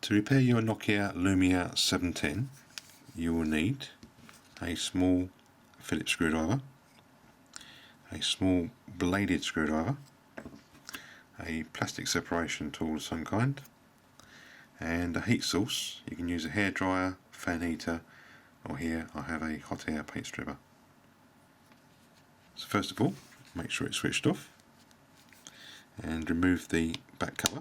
To repair your Nokia Lumia 710, you will need a small Phillips screwdriver, a small bladed screwdriver, a plastic separation tool of some kind, and a heat source. You can use a hairdryer, fan heater, or here I have a hot air paint stripper. So first of all, make sure it's switched off and remove the back cover.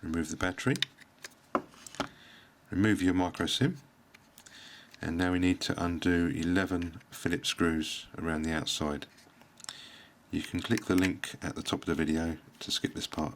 Remove the battery, remove your micro SIM, and now we need to undo 11 Phillips screws around the outside. You can click the link at the top of the video to skip this part.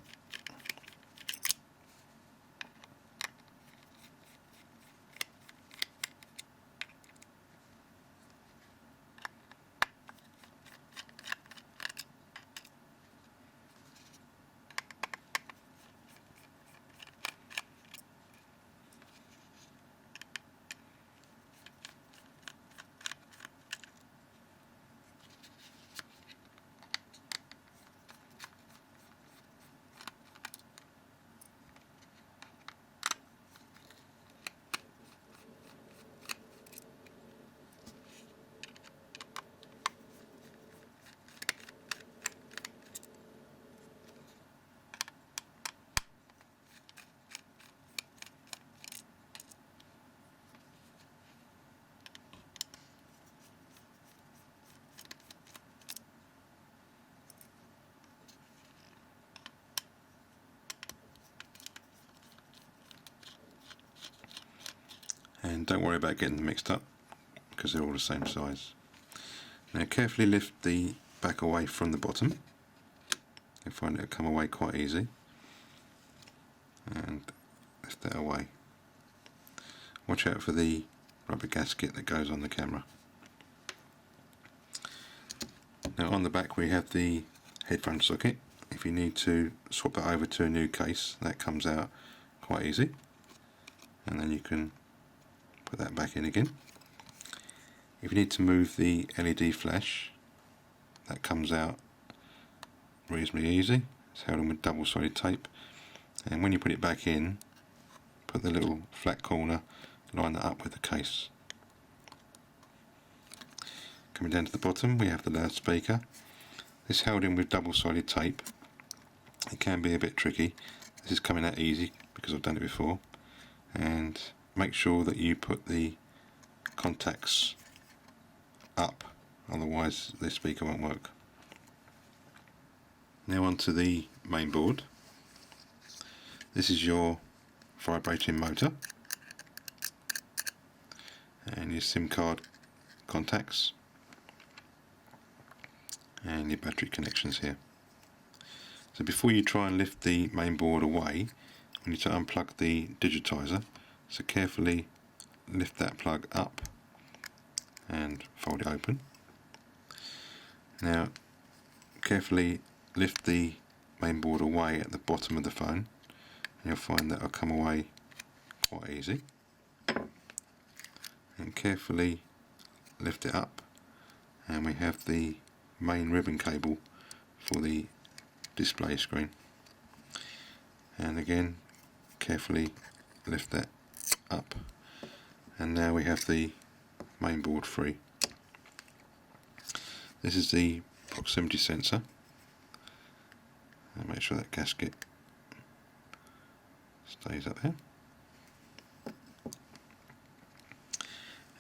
And don't worry about getting them mixed up because they're all the same size. Now carefully lift the back away from the bottom. You'll find it'll come away quite easy. And lift that away. Watch out for the rubber gasket that goes on the camera. Now on the back we have the headphone socket. If you need to swap it over to a new case, that comes out quite easy. And then you can put that back in again. If you need to move the LED flash, that comes out reasonably easy. It's held in with double-sided tape, and when you put it back in, put the little flat corner, line that up with the case. Coming down to the bottom we have the loudspeaker. This is held in with double-sided tape. It can be a bit tricky. This is coming out easy because I've done it before. And make sure that you put the contacts up, otherwise this speaker won't work. Now onto the main board. This is your vibrating motor and your SIM card contacts and your battery connections here. So before you try and lift the main board away, we need to unplug the digitizer. So carefully lift that plug up and fold it open. Now carefully lift the main board away at the bottom of the phone, and you'll find that it'll come away quite easy. And carefully lift it up, and we have the main ribbon cable for the display screen. And again, carefully lift that up, and now we have the main board free. This is the proximity sensor, and make sure that gasket stays up there.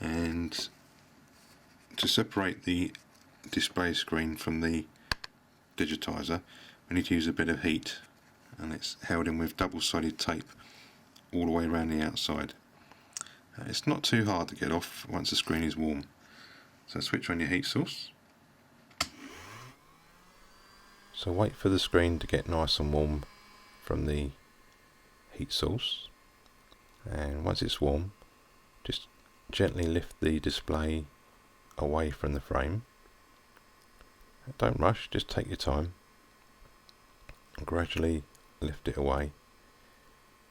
And to separate the display screen from the digitizer, we need to use a bit of heat, and it's held in with double-sided tape all the way around the outside. It's not too hard to get off once the screen is warm. So switch on your heat source. So wait for the screen to get nice and warm from the heat source, and once it's warm, just gently lift the display away from the frame. Don't rush, just take your time and gradually lift it away,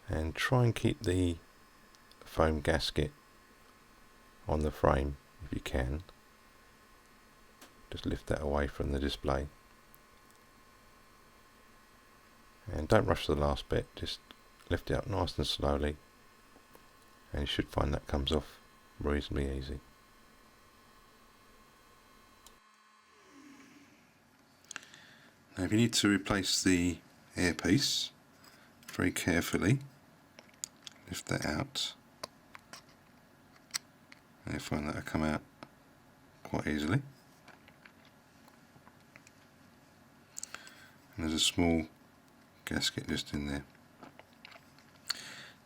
and try and keep the foam gasket on the frame if you can. Just lift that away from the display, And don't rush to the last bit, just lift it up nice and slowly, and you should find that comes off reasonably easy. Now if you need to replace the earpiece, very carefully lift that out, and you'll find that will come out quite easily. And there's a small gasket just in there.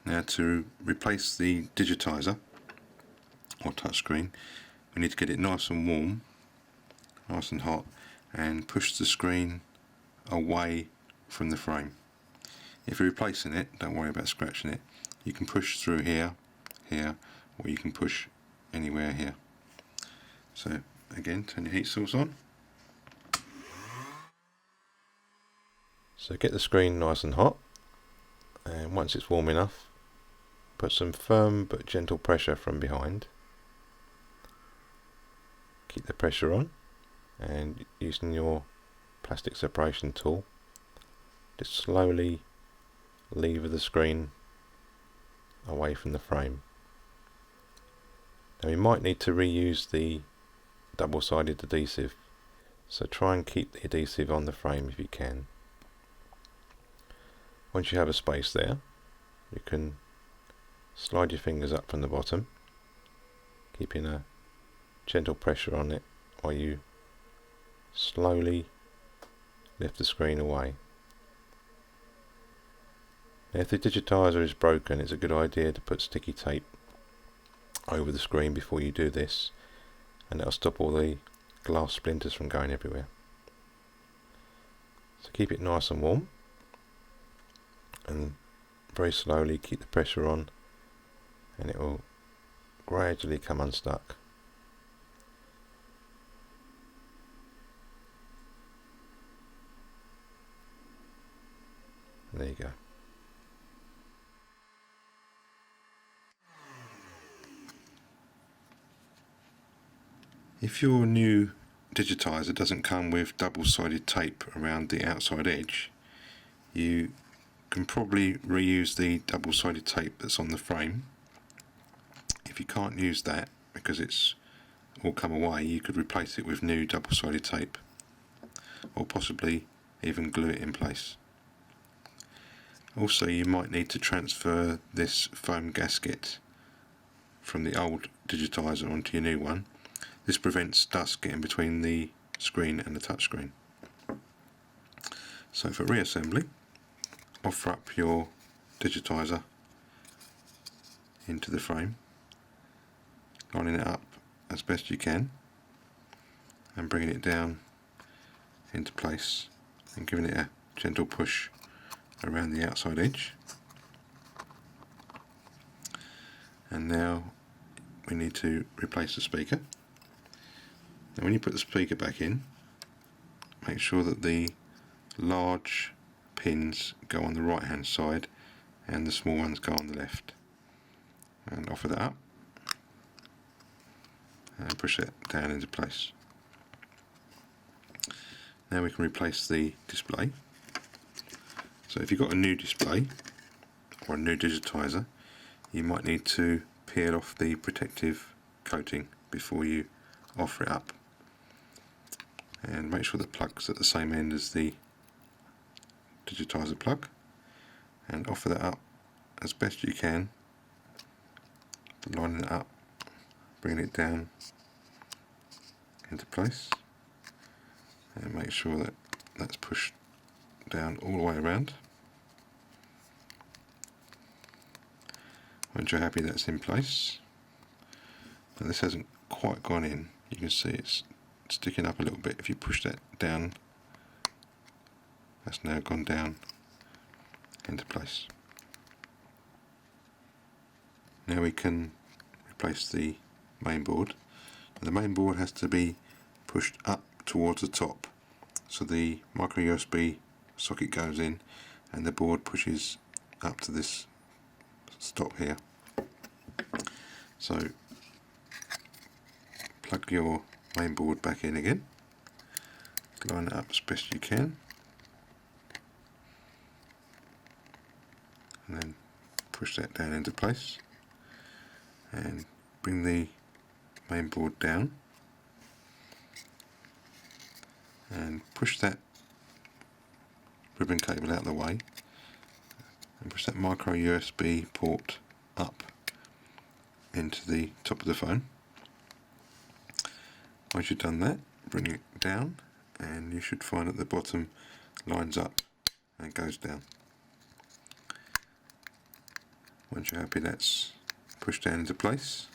Now to replace the digitizer or touchscreen, we need to get it nice and warm, nice and hot, and push the screen away from the frame. If you're replacing it, don't worry about scratching it. You can push through here, here, or you can push anywhere here. So again, turn your heat source on. So get the screen nice and hot, and once it's warm enough, put some firm but gentle pressure from behind. Keep the pressure on, and using your plastic separation tool, just slowly lever the screen away from the frame. Now you might need to reuse the double-sided adhesive, so try and keep the adhesive on the frame if you can. Once you have a space there, you can slide your fingers up from the bottom, keeping a gentle pressure on it while you slowly lift the screen away. Now if the digitizer is broken, it's a good idea to put sticky tape over the screen before you do this, and that'll stop all the glass splinters from going everywhere. So keep it nice and warm, and very slowly keep the pressure on, and it will gradually come unstuck. There you go. If your new digitizer doesn't come with double-sided tape around the outside edge, you can probably reuse the double-sided tape that's on the frame. If you can't use that because it's all come away, you could replace it with new double-sided tape, or possibly even glue it in place. Also, you might need to transfer this foam gasket from the old digitizer onto your new one. This prevents dust getting between the screen and the touchscreen. So for reassembly, offer up your digitizer into the frame, lining it up as best you can, and bringing it down into place and giving it a gentle push around the outside edge. And now we need to replace the speaker. Now when you put the speaker back in, make sure that the large pins go on the right hand side and the small ones go on the left, and offer that up and push it down into place. Now we can replace the display. So if you've got a new display or a new digitizer, you might need to peel off the protective coating before you offer it up, and make sure the plug's at the same end as the digitizer plug, and offer that up as best you can, lining it up, bringing it down into place, and make sure that that's pushed down all the way around. Once you're happy that's in place, now this hasn't quite gone in, you can see it's sticking up a little bit. If you push that down, that's now gone down into place. Now we can replace the main board. The main board has to be pushed up towards the top, so the micro USB socket goes in and the board pushes up to this stop here. So plug your main board back in again, line it up as best you can, and then push that down into place and bring the main board down and push that ribbon cable out of the way and push that micro USB port up into the top of the phone. Once you've done that, bring it down and you should find that the bottom lines up and goes down. Once you're happy that's pushed down into place,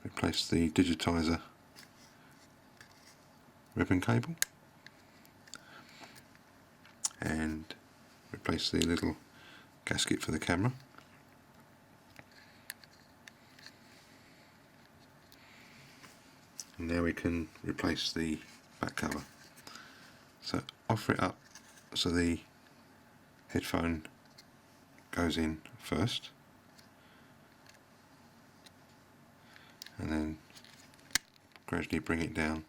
replace the Digitizer ribbon cable and replace the little gasket for the camera. And now we can replace the back cover. So offer it up so the headphone goes in first, and then gradually bring it down,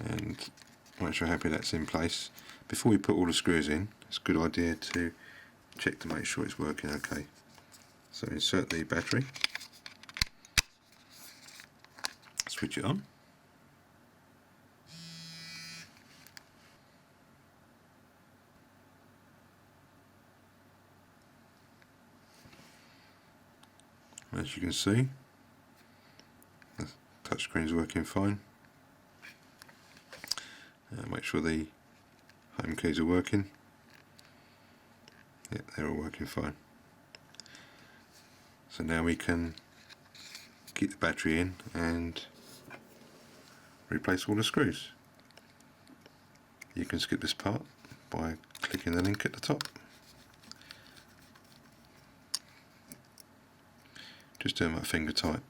and once you're happy that's in place, before we put all the screws in, it's a good idea to check to make sure it's working okay. So insert the battery, switch it on, as you can see the touchscreen is working fine. Make sure the home keys are working. Yep, they're all working fine. So now we can keep the battery in and replace all the screws. You can skip this part by clicking the link at the top. Just doing my finger tight.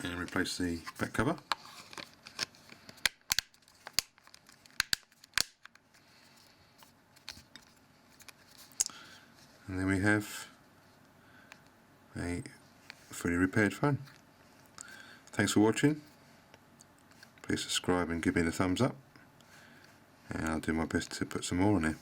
And replace the back cover. And then we have a fully repaired phone. Thanks for watching. Please subscribe and give me the thumbs up, and I'll do my best to put some more on there.